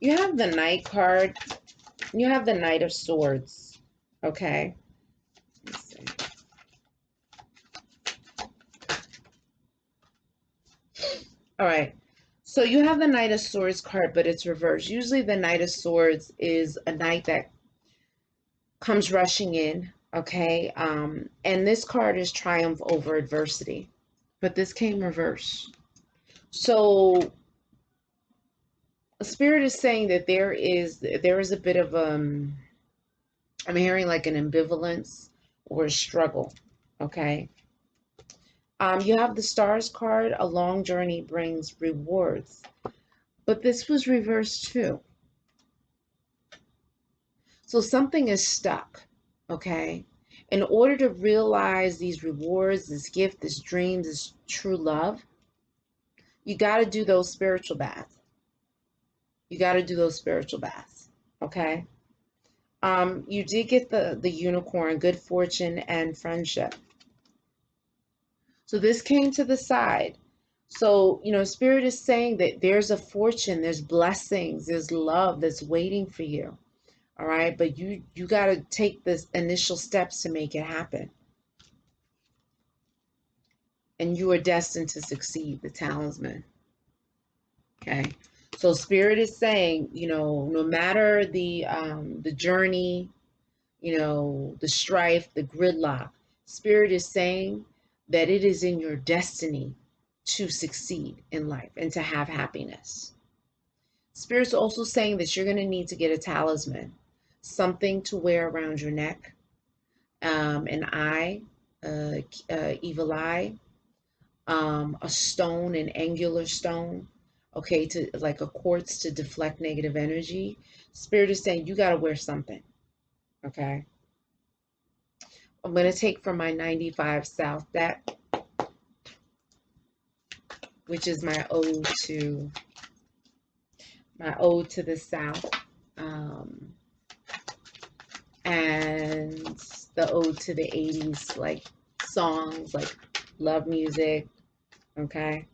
You have the Knight card. You have the Knight of Swords. Okay. Let's see. All right. So you have the Knight of Swords card, but it's reversed. Usually the Knight of Swords is a knight that comes rushing in. Okay. And this card is triumph over adversity, but this came reversed. So Spirit is saying that there is a bit of I'm hearing like an ambivalence or a struggle. Okay. You have the Stars card. A long journey brings rewards, but this was reversed too. So something is stuck. Okay. In order to realize these rewards, this gift, this dream, this true love, you got to do those spiritual baths. You got to do those spiritual baths. Okay. You did get the unicorn, good fortune and friendship. So this came to the side. So, Spirit is saying that there's a fortune, there's blessings, there's love that's waiting for you. All right. But you got to take this initial steps to make it happen. And you are destined to succeed, the talisman. Okay. So Spirit is saying, no matter the journey, the strife, the gridlock, Spirit is saying that it is in your destiny to succeed in life and to have happiness. Spirit's also saying that you're going to need to get a talisman, something to wear around your neck, an eye, evil eye, a stone, an angular stone, okay, to like a quartz to deflect negative energy. Spirit is saying you got to wear something, okay? I'm going to take from my 95 South deck, which is my ode to the South, and the ode to the 80s, like songs, like love music, okay?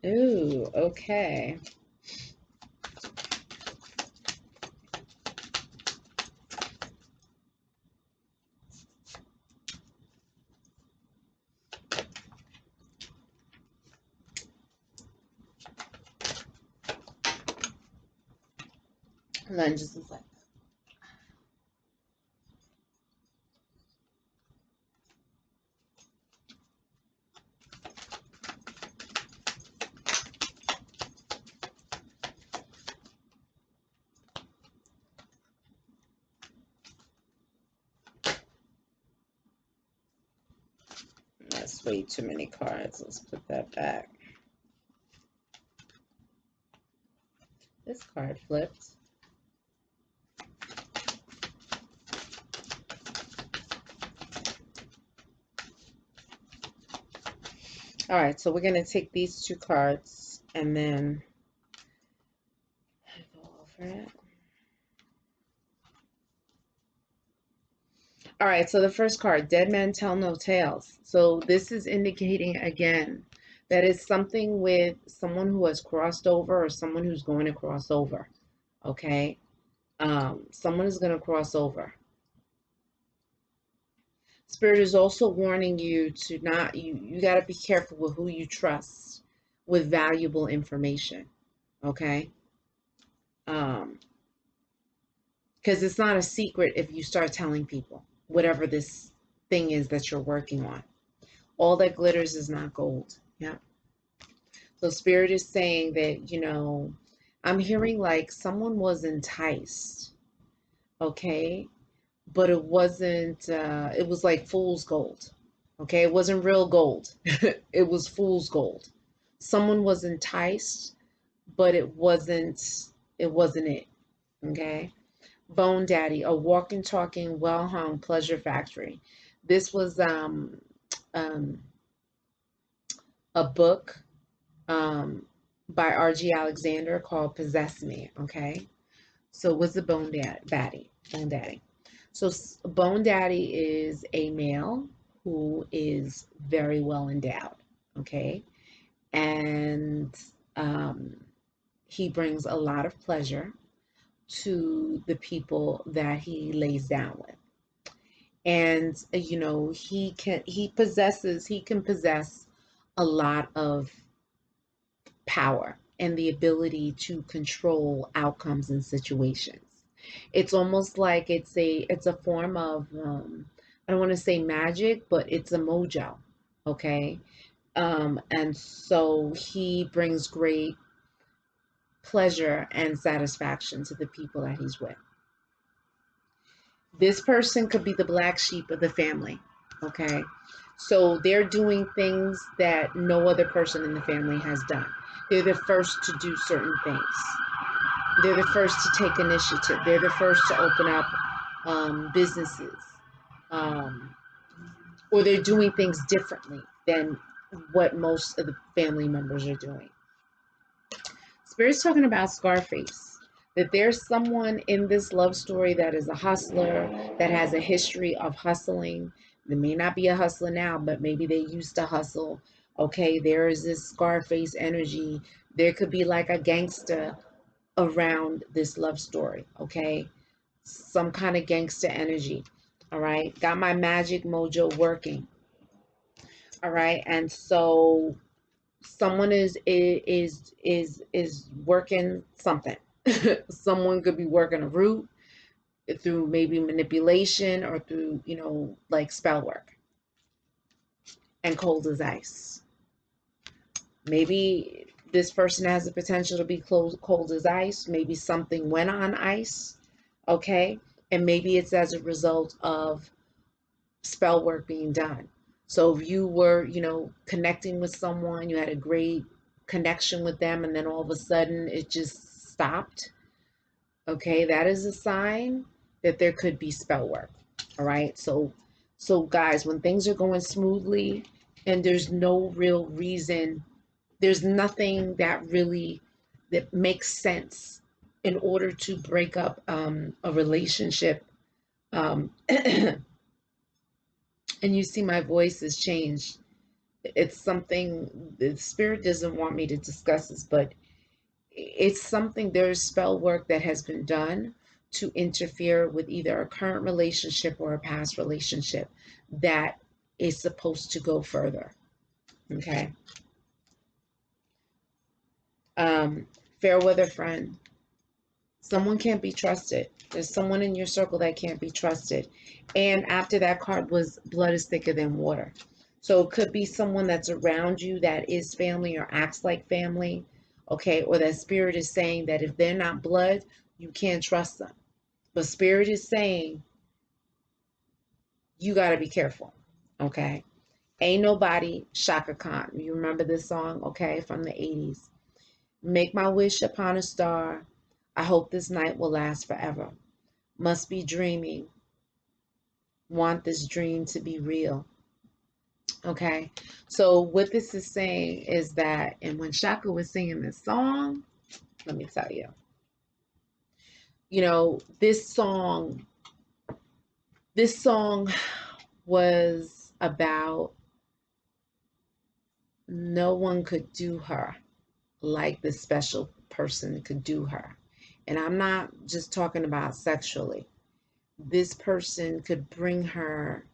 Ooh, okay. And then just like, let's That's way too many cards. Let's put that back. This card flipped. All right, so we're going to take these two cards and then go over it. All right, so the first card, Dead Men Tell No Tales. So this is indicating, again, that it's something with someone who has crossed over or someone who's going to cross over, okay? Someone is going to cross over. Spirit is also warning you to not, you got to be careful with who you trust with valuable information, okay? Because it's not a secret if you start telling people whatever this thing is that you're working on. All that glitters is not gold. Yeah. So Spirit is saying that, you know, I'm hearing like someone was enticed, okay? But it wasn't, it was like fool's gold, okay? It wasn't real gold. It was fool's gold. Someone was enticed, but it wasn't it, okay? Bone Daddy, a walking, talking, well-hung pleasure factory. This was a book by R.G. Alexander called Possess Me, okay? So what's the Bone Daddy? Bone Daddy. So Bone Daddy is a male who is very well endowed, okay? And he brings a lot of pleasure to the people that he lays down with. And you know, he can possess a lot of power and the ability to control outcomes and situations. It's almost like it's a form of I don't want to say magic, but it's a mojo, okay? And so he brings great pleasure and satisfaction to the people that he's with. This person could be the black sheep of the family, okay? So they're doing things that no other person in the family has done. They're the first to do certain things. They're the first to take initiative. They're the first to open up businesses. Or they're doing things differently than what most of the family members are doing. Spirit's talking about Scarface. That there's someone in this love story that is a hustler, that has a history of hustling. They may not be a hustler now, but maybe they used to hustle. Okay, there is this Scarface energy. There could be like a gangster around this love story, okay? Some kind of gangster energy, all right? Got my magic mojo working, all right? And so someone is working something. Someone could be working a root through maybe manipulation or through, you know, like spell work. And cold as ice. Maybe this person has the potential to be cold as ice. Maybe something went on ice, okay? And maybe it's as a result of spell work being done. So if you were, you know, connecting with someone, you had a great connection with them, and then all of a sudden it just stopped, okay, that is a sign that there could be spell work, all right? So guys, when things are going smoothly and there's no real reason, there's nothing that really that makes sense in order to break up a relationship. And you see my voice has changed. It's something the spirit doesn't want me to discuss this, but it's something, there's spell work that has been done to interfere with either a current relationship or a past relationship that is supposed to go further. Okay. Fair weather friend. Someone can't be trusted. There's someone in your circle that can't be trusted. And after that card was blood is thicker than water. So it could be someone that's around you that is family or acts like family, okay? Or that spirit is saying that if they're not blood, you can't trust them. But spirit is saying you got to be careful, okay? Ain't Nobody, Shaka Khan. You remember this song? Okay, from the 80s. Make my wish upon a star. I hope this night will last forever. Must be dreaming. Want this dream to be real. Okay. So what this is saying is that, and when Shaka was singing this song, let me tell you, this song was about no one could do her like this special person could do her. And I'm not just talking about sexually. This person could bring her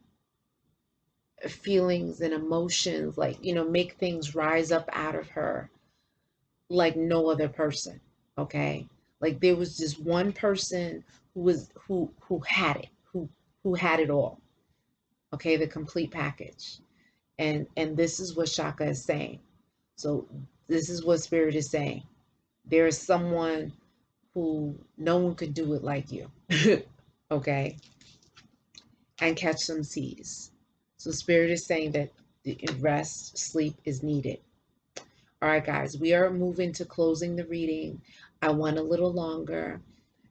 feelings and emotions, like, make things rise up out of her like no other person. Okay. Like there was just one person who had it, who had it all. Okay, the complete package. And this is what Shaka is saying. So this is what Spirit is saying. There is someone who no one could do it like you. Okay. And catch some seas. So Spirit is saying that rest, sleep is needed. All right, guys, we are moving to closing the reading. I went a little longer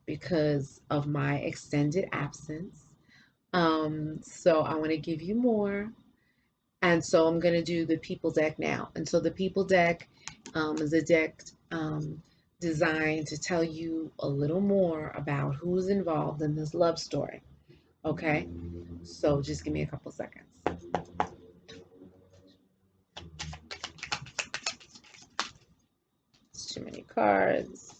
because of my extended absence. So I want to give you more. And so I'm going to do the People deck now. And so the People deck is a deck designed to tell you a little more about who's involved in this love story. Okay, so just give me a couple seconds. It's too many cards.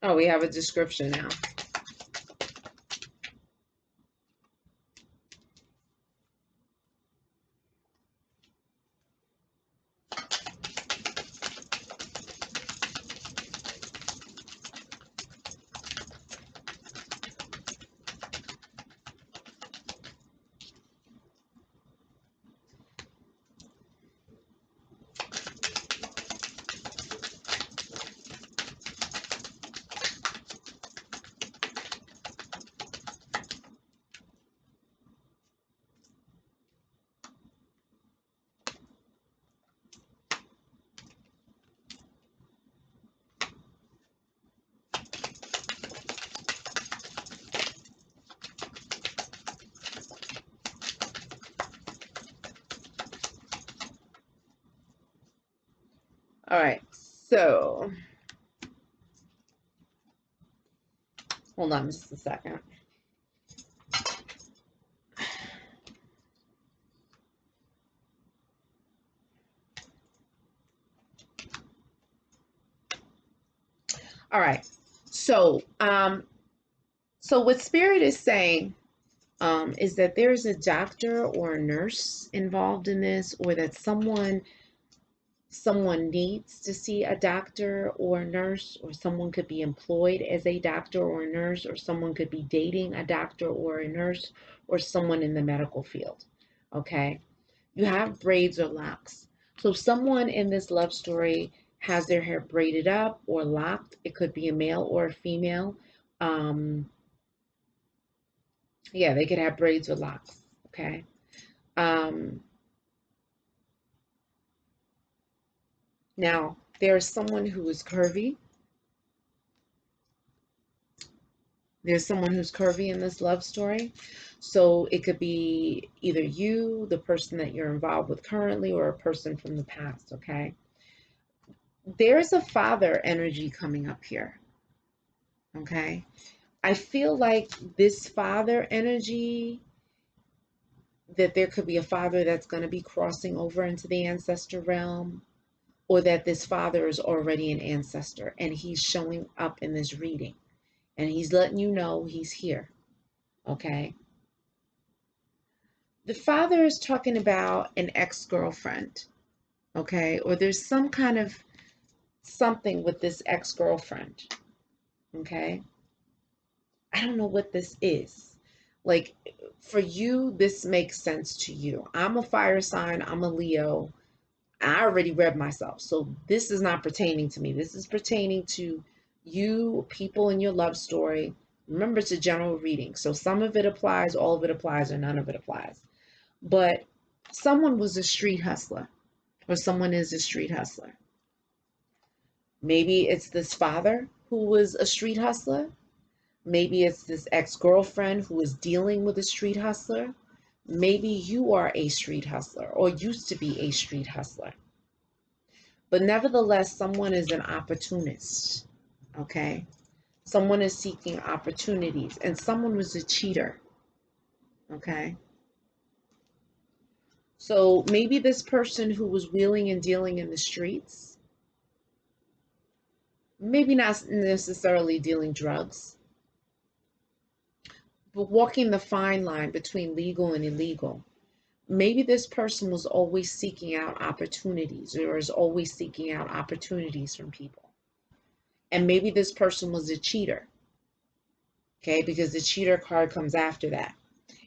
Oh, we have a description now. All right, so hold on just a second. All right, so what Spirit is saying is that there's a doctor or a nurse involved in this, or that someone needs to see a doctor or a nurse, or someone could be employed as a doctor or a nurse, or someone could be dating a doctor or a nurse, or someone in the medical field. Okay, you have braids or locks. So someone in this love story has their hair braided up or locked. It could be a male or a female. Yeah, they could have braids or locks. Okay. Now, there's someone who is curvy. There's someone who's curvy in this love story. So it could be either you, the person that you're involved with currently, or a person from the past, okay? there's a father energy coming up here. Okay. I feel like this father energy, that there could be a father that's going to be crossing over into the ancestor realm, or that this father is already an ancestor and he's showing up in this reading and he's letting you know he's here. Okay. The father is talking about an ex-girlfriend. Okay. Or there's some kind of something with this ex-girlfriend. Okay. I don't know what this is. Like, for you, this makes sense to you. I'm a fire sign, I'm a Leo. I already read myself. So this is not pertaining to me. This is pertaining to you, people in your love story. Remember, it's a general reading. So some of it applies, all of it applies, or none of it applies. But someone was a street hustler, or someone is a street hustler. Maybe it's this father who was a street hustler. Maybe it's this ex-girlfriend who is dealing with a street hustler. Maybe you are a street hustler or used to be a street hustler. But nevertheless, someone is an opportunist. Okay? Someone is seeking opportunities, and someone was a cheater. Okay? So maybe this person who was wheeling and dealing in the streets, maybe not necessarily dealing drugs, but walking the fine line between legal and illegal. Maybe this person was always seeking out opportunities, or is always seeking out opportunities from people. And maybe this person was a cheater. Okay, because the cheater card comes after that.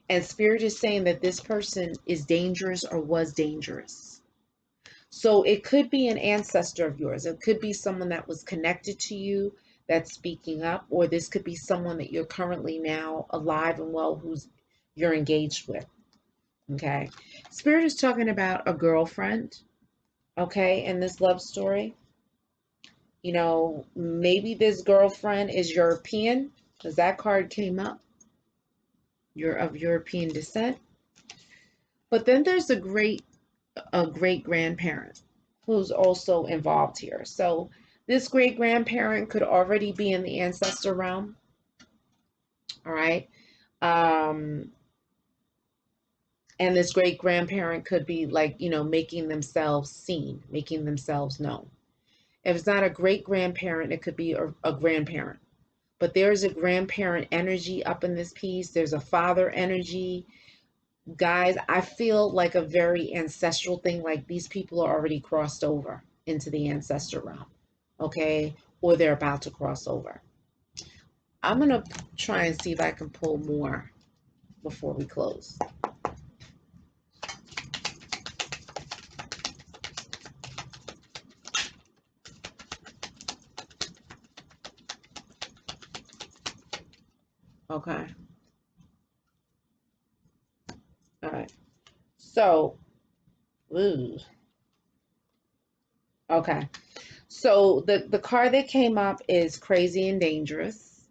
And Spirit is saying that this person is dangerous or was dangerous. So it could be an ancestor of yours. It could be someone that was connected to you that's speaking up, or this could be someone that you're currently now alive and well who's you're engaged with. Okay. Spirit is talking about a girlfriend, okay, in this love story. You know, maybe this girlfriend is European, because that card came up. You're of European descent. But then there's a great grandparent who's also involved here. So this great grandparent could already be in the ancestor realm. All right. And this great grandparent could be like, you know, making themselves seen, making themselves known. If it's not a great grandparent, it could be a grandparent. But there's a grandparent energy up in this piece. There's a father energy. Guys, I feel like a very ancestral thing, like these people are already crossed over into the ancestor realm, okay? Or they're about to cross over. I'm going to try and see if I can pull more before we close. Okay. All right. So, ooh. Okay. So the card that came up is crazy and dangerous.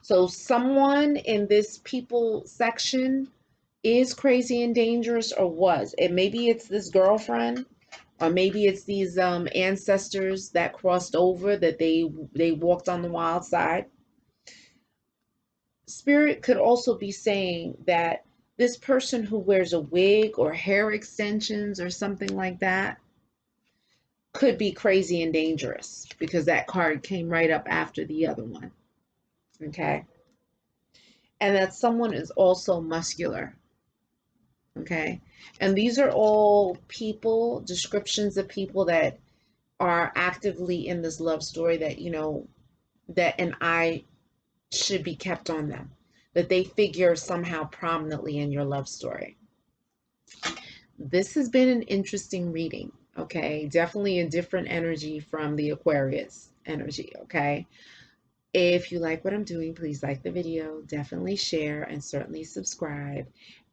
So someone in this people section is crazy and dangerous, or was. And maybe it's this girlfriend, or maybe it's these ancestors that crossed over, that they walked on the wild side. Spirit could also be saying that this person who wears a wig or hair extensions or something like that could be crazy and dangerous, because that card came right up after the other one. Okay. And that someone is also muscular. Okay. And these are all people, descriptions of people that are actively in this love story, that, you know, that an eye should be kept on them, that they figure somehow prominently in your love story. This has been an interesting reading. Okay. Definitely a different energy from the Aquarius energy. Okay. If you like what I'm doing, please like the video, definitely share, and certainly subscribe.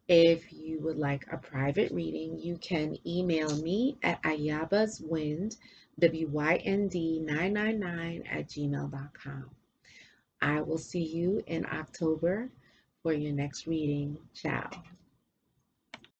If you would like a private reading, you can email me at ayabaswind, WYND999 @gmail.com. I will see you in October for your next reading. Ciao.